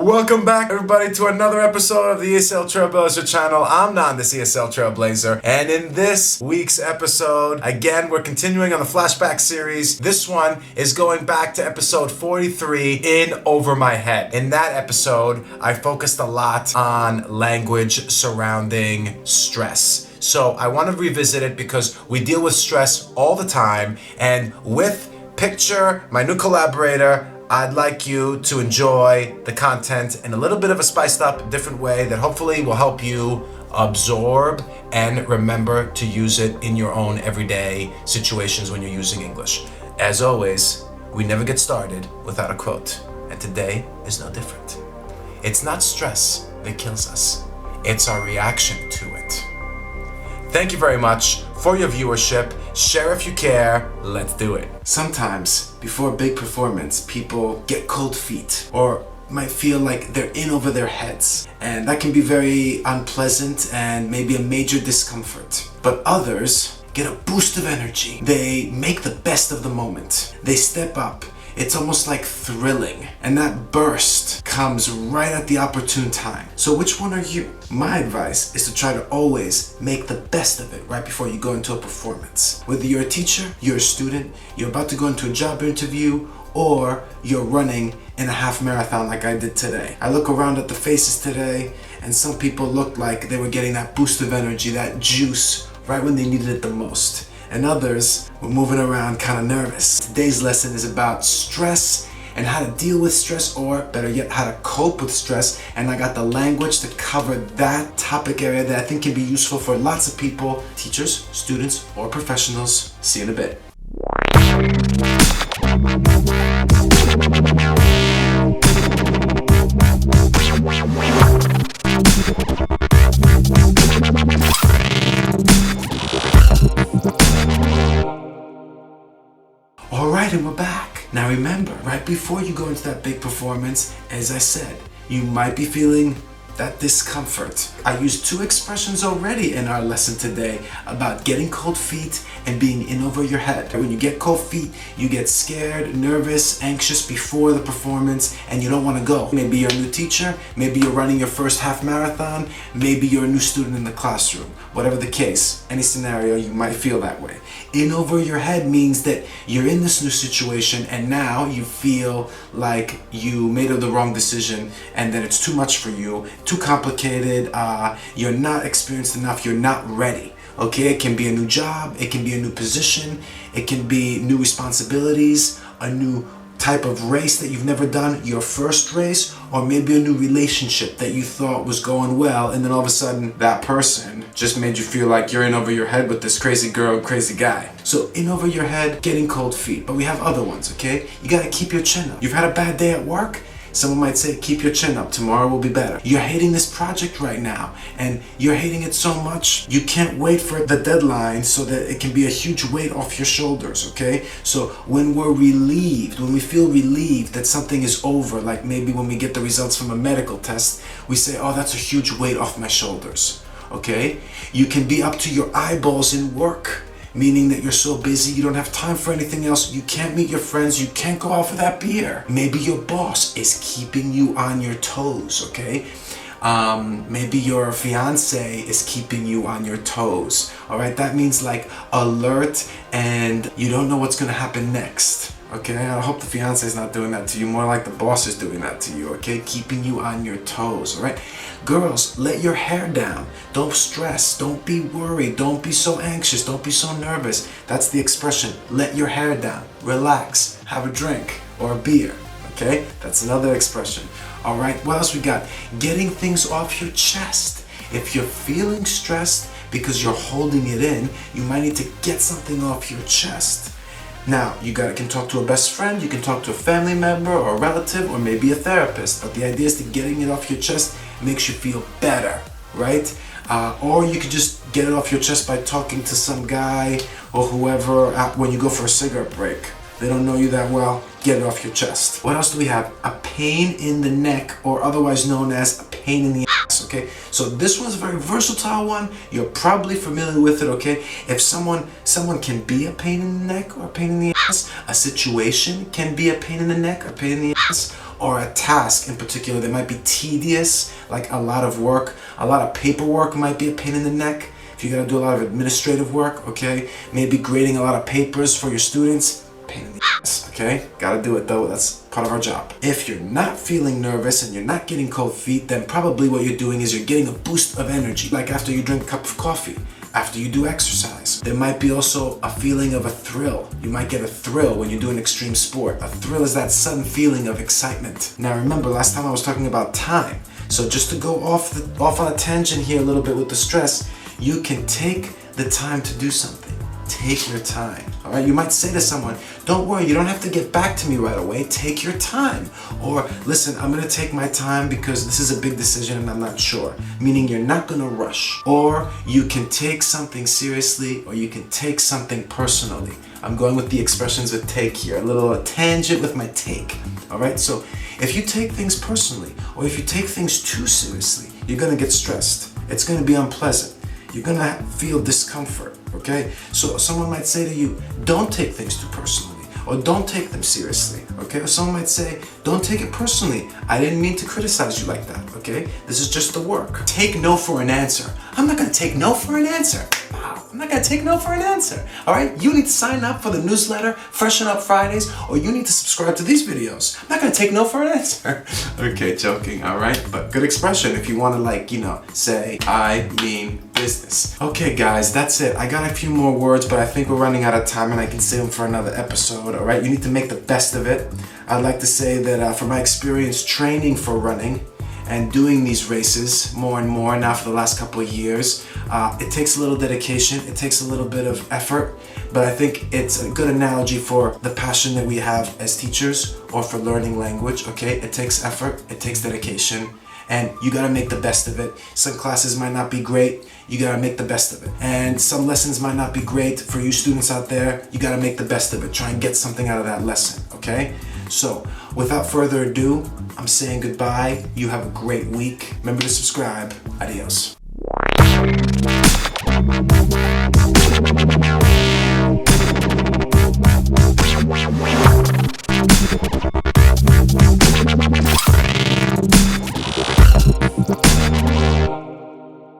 Welcome back, everybody, to another episode of the ESL Trailblazer channel. I'm Nan, this ESL Trailblazer, and in this week's episode, again, we're continuing on the flashback series. This one is going back to episode 43, In Over My Head. In that episode, I focused a lot on language surrounding stress. So I want to revisit it because we deal with stress all the time, and with Picture, my new collaborator, I'd like you to enjoy the content in a little bit of a spiced up, different way that hopefully will help you absorb and remember to use it in your own everyday situations when you're using English. As always, we never get started without a quote, and today is no different. It's not stress that kills us, it's our reaction to it. Thank you very much for your viewership. Share if you care. Let's do it. Sometimes, before a big performance, people get cold feet or might feel like they're in over their heads. And that can be very unpleasant and maybe a major discomfort. But others get a boost of energy. They make the best of the moment. They step up. It's almost like thrilling, and that burst comes right at the opportune time. So which one are you? My advice is to try to always make the best of it right before you go into a performance. Whether you're a teacher, you're a student, you're about to go into a job interview, or you're running in a half marathon like I did today. I look around at the faces today, and some people looked like they were getting that boost of energy, that juice, right when they needed it the most. And others were moving around kind of nervous. Today's lesson is about stress and how to deal with stress, or better yet, how to cope with stress. And I got the language to cover that topic area that I think can be useful for lots of people, teachers, students, or professionals. See you in a bit. Alright, and we're back. Now remember, right before you go into that big performance, as I said, you might be feeling that discomfort. I used two expressions already in our lesson today about getting cold feet and being in over your head. When you get cold feet, you get scared, nervous, anxious before the performance, and you don't want to go. Maybe you're a new teacher, maybe you're running your first half marathon, maybe you're a new student in the classroom. Whatever the case, any scenario, you might feel that way. In over your head means that you're in this new situation and now you feel like you made the wrong decision and that it's too much for you, too complicated, you're not experienced enough, you're not ready. Okay, it can be a new job, it can be a new position, it can be new responsibilities, a new type of race that you've never done, your first race, or maybe a new relationship that you thought was going well, and then all of a sudden that person just made you feel like you're in over your head with this crazy girl, crazy guy. So in over your head, getting cold feet. But we have other ones, okay? You gotta keep your chin up. You've had a bad day at work? Someone might say, keep your chin up, tomorrow will be better. You're hating this project right now, and you're hating it so much, you can't wait for the deadline so that it can be a huge weight off your shoulders, okay? So when we're relieved, when we feel relieved that something is over, like maybe when we get the results from a medical test, we say, oh, that's a huge weight off my shoulders, okay? You can be up to your eyeballs in work, meaning that you're so busy you don't have time for anything else, you can't meet your friends, you can't go out for that beer. Maybe your boss is keeping you on your toes, okay? Maybe your fiance is keeping you on your toes, all right? That means like alert and you don't know what's gonna happen next. Okay, I hope the fiance is not doing that to you, more like the boss is doing that to you, okay? Keeping you on your toes, all right? Girls, let your hair down. Don't stress, don't be worried, don't be so anxious, don't be so nervous. That's the expression, let your hair down. Relax, have a drink or a beer, okay? That's another expression. All right, what else we got? Getting things off your chest. If you're feeling stressed because you're holding it in, you might need to get something off your chest. Now, you can talk to a best friend, you can talk to a family member or a relative or maybe a therapist, but the idea is that getting it off your chest makes you feel better, right? Or you could just get it off your chest by talking to some guy or whoever when you go for a cigarette break. They don't know you that well, get it off your chest. What else do we have? A pain in the neck, or otherwise known as a pain in the ass, okay? So this one's a very versatile one. You're probably familiar with it, okay? If someone can be a pain in the neck or a pain in the ass, A situation can be a pain in the neck, a pain in the ass, or a task in particular that might be tedious, like a lot of work, a lot of paperwork might be a pain in the neck. If you gotta do a lot of administrative work, okay, maybe grading a lot of papers for your students, pain in the ass, okay? Gotta do it though, that's part of our job. If you're not feeling nervous and you're not getting cold feet, then probably what you're doing is you're getting a boost of energy, like after you drink a cup of coffee, after you do exercise. There might be also a feeling of a thrill. You might get a thrill when you do an extreme sport. A thrill is that sudden feeling of excitement. Now remember, last time I was talking about time. So just to go off on a tangent here a little bit with the stress, you can take the time to do something. Take your time, all right? You might say to someone, don't worry, you don't have to get back to me right away. Take your time. Or listen, I'm gonna take my time because this is a big decision and I'm not sure. Meaning you're not gonna rush. Or you can take something seriously or you can take something personally. I'm going with the expressions of take here, a little tangent with my take, all right? So if you take things personally or if you take things too seriously, you're gonna get stressed. It's gonna be unpleasant. You're gonna feel discomfort, okay? So someone might say to you, don't take things too personally, or don't take them seriously, okay? Or someone might say, don't take it personally. I didn't mean to criticize you like that, okay? This is just the work. Take no for an answer. I'm not gonna take no for an answer. Wow, I'm not gonna take no for an answer, all right? You need to sign up for the newsletter, Freshen Up Fridays, or you need to subscribe to these videos. I'm not gonna take no for an answer. Okay, joking, all right? But good expression if you wanna say, I mean business. Okay guys, that's it. I got a few more words, but I think we're running out of time and I can save them for another episode, all right? You need to make the best of it. I'd like to say that from my experience training for running and doing these races more and more now for the last couple of years, it takes a little dedication, it takes a little bit of effort, but I think it's a good analogy for the passion that we have as teachers or for learning language, okay? It takes effort, it takes dedication, and you gotta make the best of it. Some classes might not be great, you gotta make the best of it. And some lessons might not be great for you students out there, you gotta make the best of it. Try and get something out of that lesson, okay? So, without further ado, I'm saying goodbye. You have a great week. Remember to subscribe. Adios.